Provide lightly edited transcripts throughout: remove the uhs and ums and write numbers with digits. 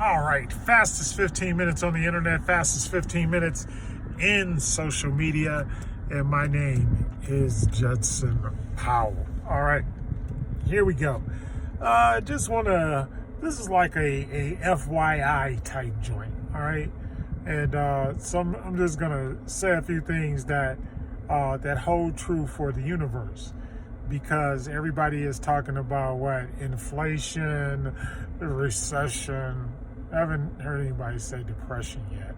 All right, fastest 15 minutes on the internet, fastest 15 minutes in social media, and my name is Judson Powell. All right, here we go. This is like a FYI type joint, all right? And I'm just gonna say a few things that hold true for the universe, because everybody is talking about what? Inflation, recession. I haven't heard anybody say depression yet,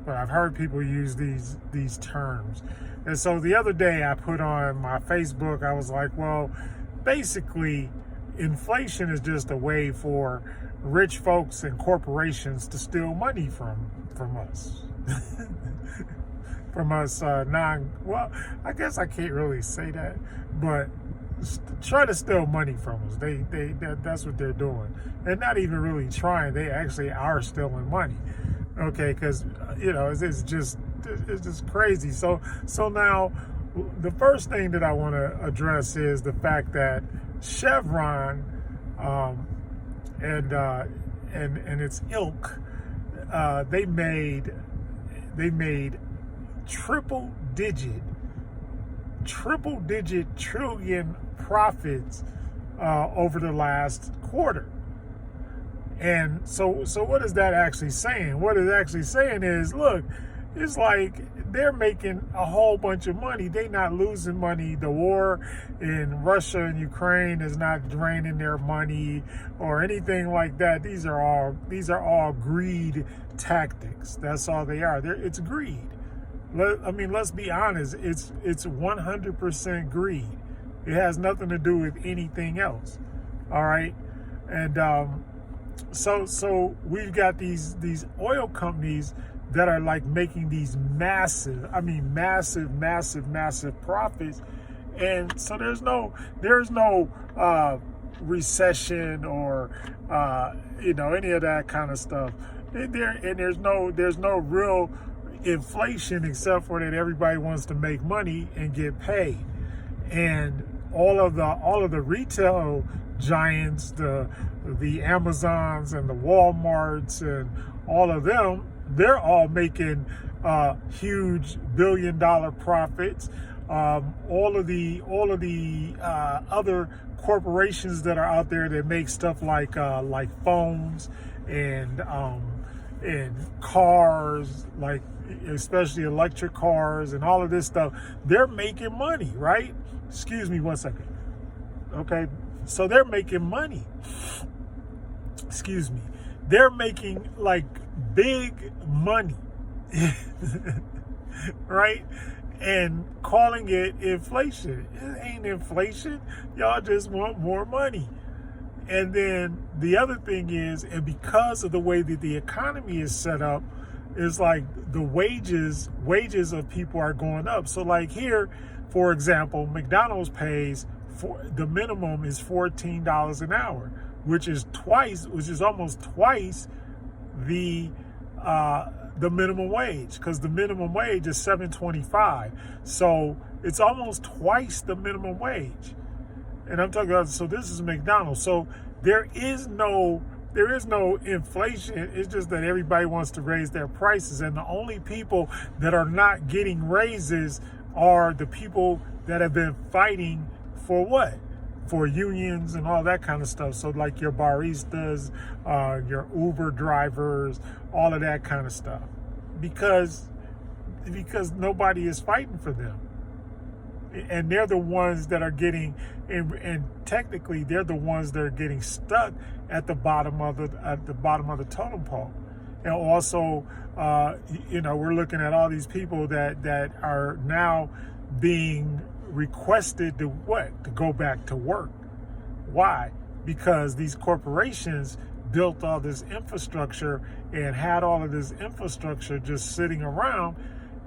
but I've heard people use these terms. And so the other day I put on my Facebook, I was like, well, basically inflation is just a way for rich folks and corporations to steal money from us. From us well, I guess I can't really say that, but try to steal money from us. That's what they're doing, and not even really trying. They actually are stealing money. Okay, because it's just crazy. So now the first thing that I want to address is the fact that Chevron and its ilk, they made triple digit trillion profits over the last quarter. And so what is that actually saying? What it's actually saying is, look, it's like they're making a whole bunch of money. They're not losing money. The war in Russia and Ukraine is not draining their money or anything like that. These are all greed tactics. That's all they are. It's greed. Let's be honest. It's 100% greed. It has nothing to do with anything else. All right, and so we've got these oil companies that are like making these massive profits, and so there's no recession or any of that kind of stuff. And there's no real inflation, except for that everybody wants to make money and get paid. And all of the retail giants, the Amazons and the Walmarts and all of them, they're all making huge $billion profits. All of the other corporations that are out there that make stuff like phones and cars, like especially electric cars and all of this stuff, they're making money, right? Excuse me one second. Okay, so they're making money. Excuse me. They're making like big money, right? And calling it inflation. It ain't inflation. Y'all just want more money. And then the other thing is, and because of the way that the economy is set up, is like the wages of people are going up. So like here, for example, McDonald's pays the minimum is $14 an hour, which is almost twice the minimum wage, because the minimum wage is $7.25. So it's almost twice the minimum wage. And I'm talking about, so this is McDonald's. So there is no inflation. It's just that everybody wants to raise their prices. And the only people that are not getting raises are the people that have been fighting for what? For unions and all that kind of stuff. So like your baristas, your Uber drivers, all of that kind of stuff. Because nobody is fighting for them. And they're the ones that are getting, and technically they're the ones that are getting stuck at the bottom of the totem pole. And also, we're looking at all these people that are now being requested to go back to work. Why? Because these corporations built all this infrastructure and had all of this infrastructure just sitting around.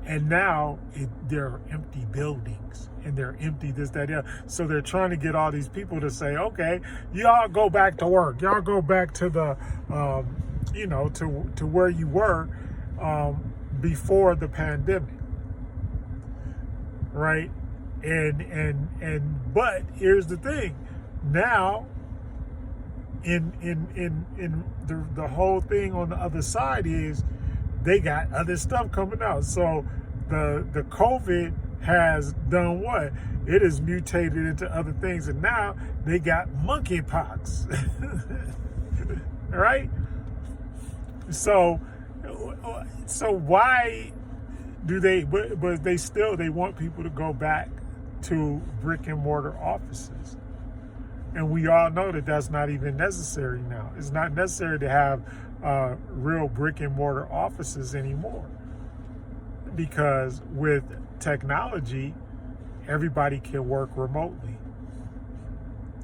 And now they're empty buildings, and they're empty this, that, yeah. So they're trying to get all these people to say, okay, y'all go back to work. Y'all go back to the, to where you were before the pandemic, right? But here's the thing. Now in the whole thing on the other side is they got other stuff coming out. So the COVID has done what? It has mutated into other things, and now they got monkeypox. Right? So why do they? But they want people to go back to brick and mortar offices, and we all know that that's not even necessary now. It's not necessary to have real brick and mortar offices anymore, because with technology, everybody can work remotely,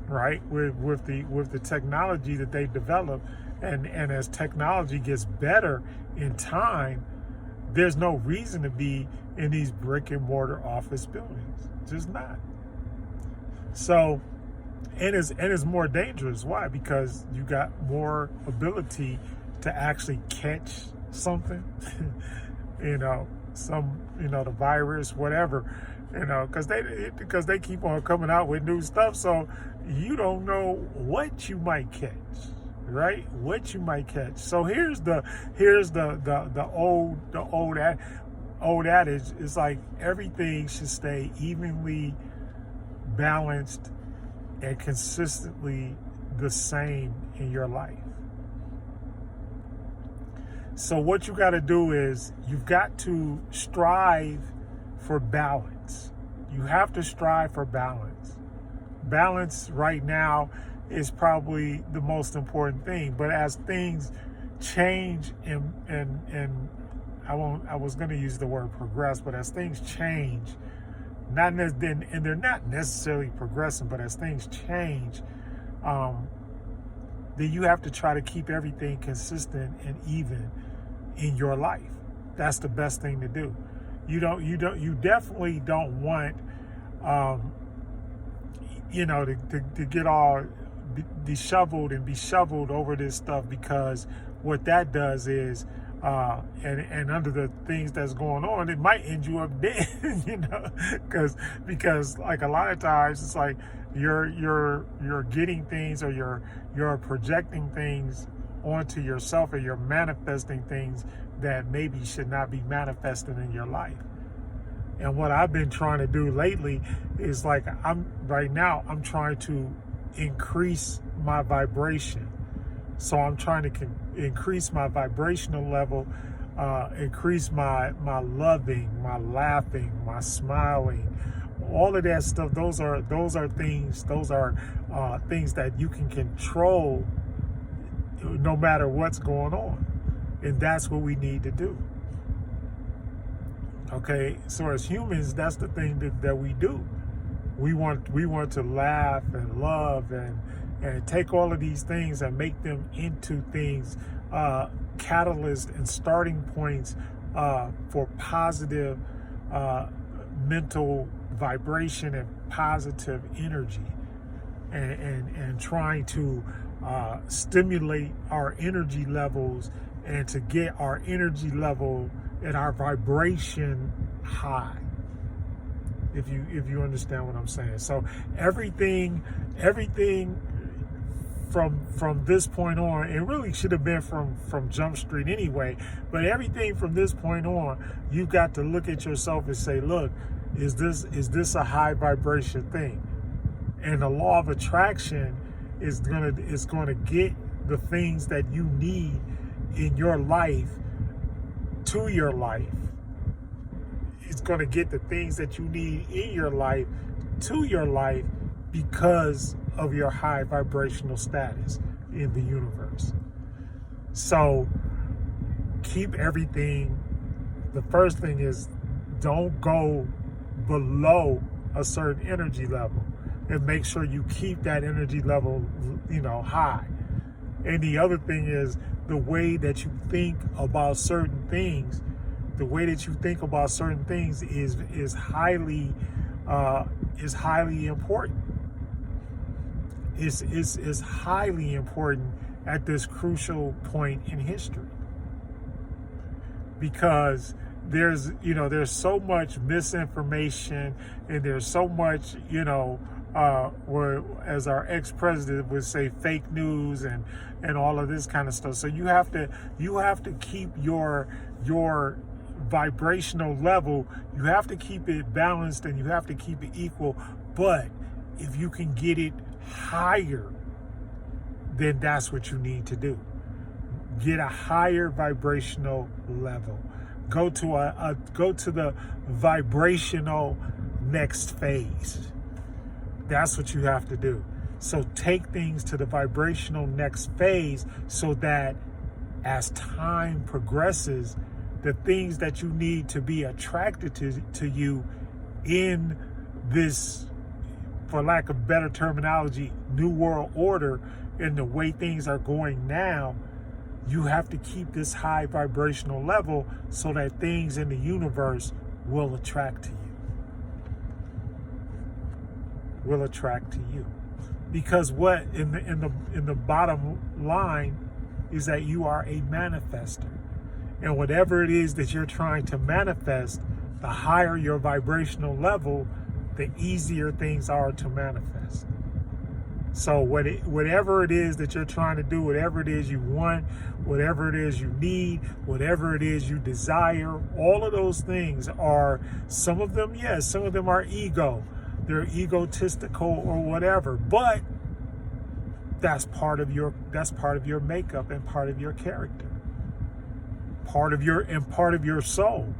right? With the technology that they develop, and as technology gets better in time, there's no reason to be in these brick and mortar office buildings. Just not. So, and it's more dangerous. Why? Because you got more ability to actually catch something, the virus, whatever, because they keep on coming out with new stuff. So you don't know what you might catch, right? What you might catch. So here's the old adage. It's like everything should stay evenly balanced and consistently the same in your life. So what you got to do is you've got to strive for balance. You have to strive for balance. Balance right now is probably the most important thing. But as things change and I was going to use the word progress, but as things change, and they're not necessarily progressing, but as things change, then you have to try to keep everything consistent and even in your life. That's the best thing to do. You definitely don't want, to get all disheveled and be shoveled over this stuff, because what that does is, and under the things that's going on, it might end you up dead, because like a lot of times it's like you're getting things, or you're projecting things onto yourself, or you're manifesting things that maybe should not be manifested in your life. And what I've been trying to do lately is like I'm trying to increase my vibration. So I'm trying to increase my vibrational level, increase my loving, my laughing, my smiling, all of that stuff. Those are things. Those are things that you can control no matter what's going on, and that's what we need to do. Okay, so as humans, that's the thing that we do. We want to laugh and love and take all of these things and make them into things, catalysts and starting points for positive mental vibration and positive energy, and trying to stimulate our energy levels, and to get our energy level and our vibration high. If you understand what I'm saying. So everything from this point on, it really should have been from Jump Street anyway, but everything from this point on, you've got to look at yourself and say, look, is this a high vibration thing? And the law of attraction is gonna get the things that you need in your life to your life. It's going to get the things that you need in your life to your life because of your high vibrational status in the universe. So keep everything. The first thing is, don't go below a certain energy level, and make sure you keep that energy level, high. And the other thing is, the way that you think about certain things, is highly important. Is highly important at this crucial point in history, because there's so much misinformation, and there's so much where, as our ex-president would say, fake news and all of this kind of stuff. So you have to keep your vibrational level, you have to keep it balanced and you have to keep it equal. But if you can get it higher, then that's what you need to do. Get a higher vibrational level. Go to the vibrational next phase. That's what you have to do. So take things to the vibrational next phase so that as time progresses, the things that you need to be attracted to you in this, for lack of better terminology, new world order, and the way things are going now, you have to keep this high vibrational level so that things in the universe will attract to you. Will attract to you. Because what in the bottom line is that you are a manifester. And whatever it is that you're trying to manifest, the higher your vibrational level, the easier things are to manifest. So whatever it is that you're trying to do, whatever it is you want, whatever it is you need, whatever it is you desire, all of those things are, some of them, yes, some of them are ego. They're egotistical or whatever, but that's part of your makeup and part of your character. Part of your soul.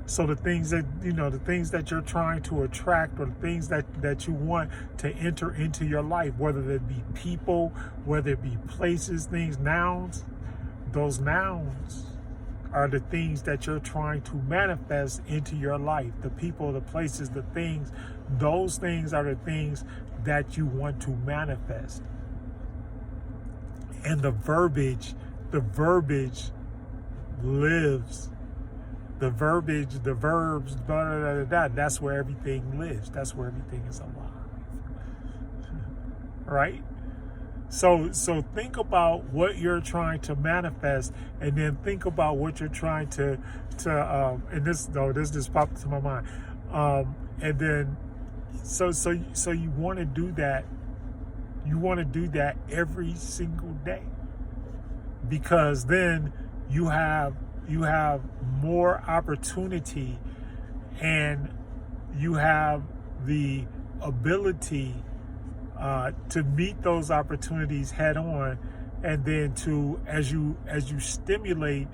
So the things that you're trying to attract, or the things that you want to enter into your life, whether it be people, whether it be places, things, nouns, those nouns are the things that you're trying to manifest into your life. The people, the places, the things, those things are the things that you want to manifest. And the verbiage lives. The verbs, blah, blah, blah, blah, that's where everything lives. That's where everything is alive. Right? So think about what you're trying to manifest, and then think about what you're trying to and this just popped into my mind. And then so you want to do that. You want to do that every single day, because then you have more opportunity, and you have the ability to meet those opportunities head on, and then to as you stimulate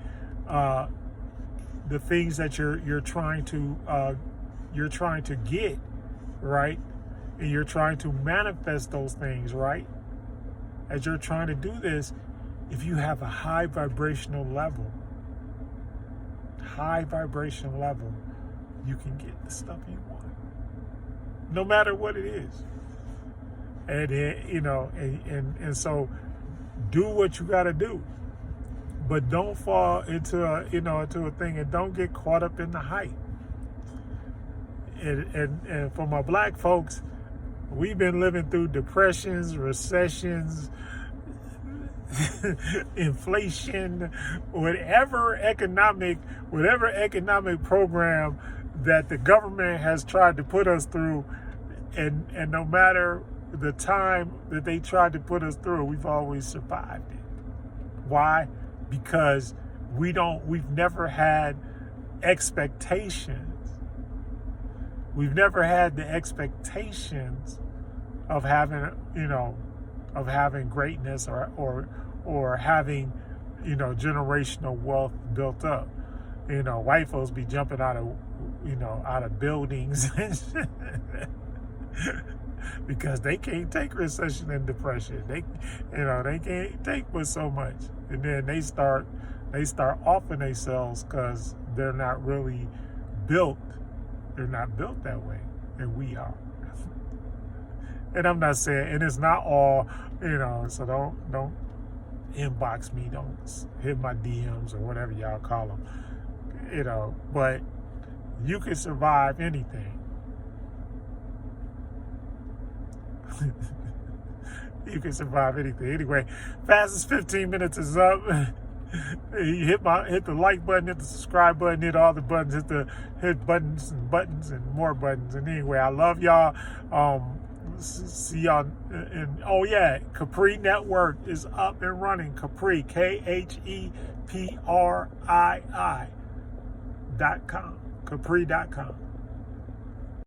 the things that you're trying to get right, and you're trying to manifest those things right. As you're trying to do this, if you have a high vibrational level, you can get the stuff you want, no matter what it is. And and so do what you got to do, but don't fall into a thing, and don't get caught up in the hype. And for my black folks, we've been living through depressions, recessions, inflation, whatever economic program that the government has tried to put us through, and no matter the time that they tried to put us through, we've always survived it. Why? Because we've never had expectations. We've never had the expectations of having greatness or having, generational wealth built up. White folks be jumping out of buildings because they can't take recession and depression. They can't take but so much, and then they start offing themselves because they're not really built. They're not built that way, and we are. And I'm not saying, and it's not all, so don't inbox me, don't hit my DMs or whatever y'all call them, but you can survive anything. You can survive anything. Anyway, fastest 15 minutes is up. You hit the like button, hit the subscribe button, hit all the buttons, hit buttons and more buttons. And anyway, I love y'all. See y'all. And oh yeah, Kheprii Network is up and running. Kheprii, KHEPRII.com. Kheprii.com.